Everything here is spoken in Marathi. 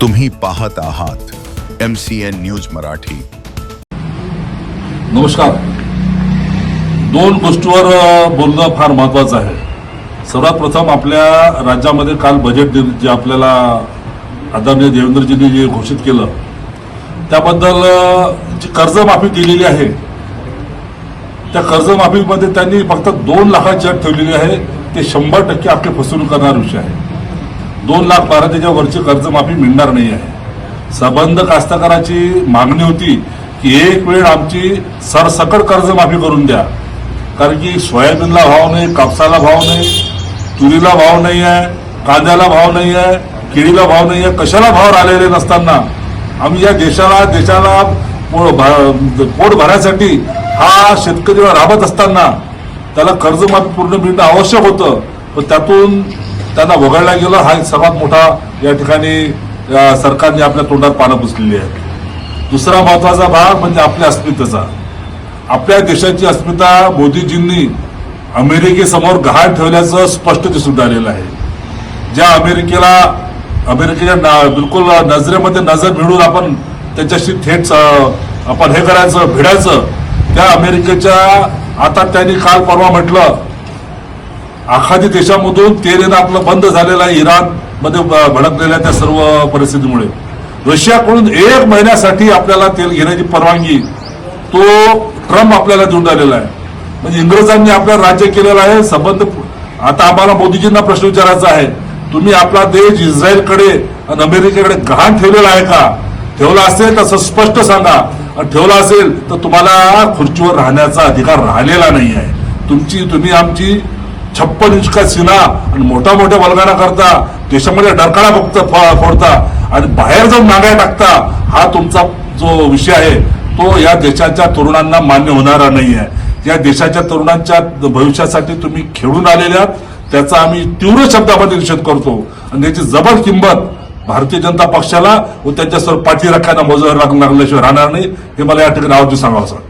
तुम्ही पाहत आहात MCN न्यूज मराठी। नमस्कार। दोन गोष्टीवर बोलणं फार महत्त्वाचं आहे। सर्वात प्रथम आपल्या राज्यामध्ये काल बजेट जे आपल्याला आदरणीय देवेंद्रजींनी जे घोषित केलं त्याबद्दल जी कर्जमाफी दिलेली आहे त्या कर्जमाफीमध्ये त्यांनी फक्त 2 लाखाची अट ठेवलेली आहे। ते 100% आपली फसवणूक करणारा विषय आहे। 2,12,000 वरची कर्जमाफी मिळणार नाही आहे। संबंध कास्तकाराची मागणी होती की एक वेळ आमची सरसकट कर्जमाफी करून द्या, कारण की सोयाबीनला भाव नाही, कापसाला भाव नाही, तुरीला भाव नाही आहे, कांद्याला भाव नाही आहे, केळीला भाव नाही आहे, कशाला भाव आलेले नसताना आम्ही या देशाला पोट भरण्यासाठी हा शेतकरी राबत असताना त्याला कर्जमाफी पूर्ण मिळणं आवश्यक होतं, पण त्यातून त्यांना वगळला गेलं। हा सर्वात मोठा या ठिकाणी सरकारने आपल्या तोंडात पानं पुसलेली आहे। दुसरा महत्वाचा भाग म्हणजे आपल्या अस्मितेचा। आपल्या देशाची अस्मिता मोदीजींनी अमेरिकेसमोर गहाण ठेवल्याचं स्पष्ट दिसून आलेलं आहे। ज्या अमेरिकेच्या बिलकुल नजरेमध्ये नजर भिडून आपण त्याच्याशी थेट आपण हे करायचं, भिडायचं, त्या अमेरिकेच्या आता त्यांनी काल परवा म्हटलं आखाती देशामधून तेल येणं आपलं बंद झालेलं आहे। इराण मध्ये भडकलेल्या त्या सर्व परिस्थितीमुळे रशियाकडून 1 महिन्यासाठी आपल्याला तेल घेण्याची परवानगी तो ट्रम्प आपल्याला देऊन राहिलेला आहे। म्हणजे इंग्रजांनी आपलं राज्य केलेलं आहे। संबंध आता आम्हाला मोदीजींना प्रश्न विचारायचा आहे, तुम्ही आपला देश इस्रायलकडे आणि अमेरिकेकडे गहाण ठेवलेला आहे का? ठेवला असेल तर स्पष्ट सांगा, आणि ठेवला असेल तर तुम्हाला खुर्चीवर राहण्याचा अधिकार राहिलेला नाही आहे। तुम्ही आमची 56 इंच का सीना आणि मोठ्या वल्गना करता, देशामध्ये डरकाळा फोडता आणि बाहेर जाऊन मागाय टाकता, हा तुमचा जो विषय आहे तो या देशाच्या तरुणांना मान्य होणारा नाही आहे। या देशाच्या तरुणांच्या भविष्यासाठी तुम्ही खेळून आलेले आहात, त्याचा आम्ही तीव्र शब्दामध्ये निषेध करतो आणि त्याची जबर किंमत भारतीय जनता पक्षाला व त्यांच्यासमोर पाठी राखायला मोजावर लागल्याशिवाय राहणार नाही, हे मला या ठिकाणी आवर्जून सांगावं.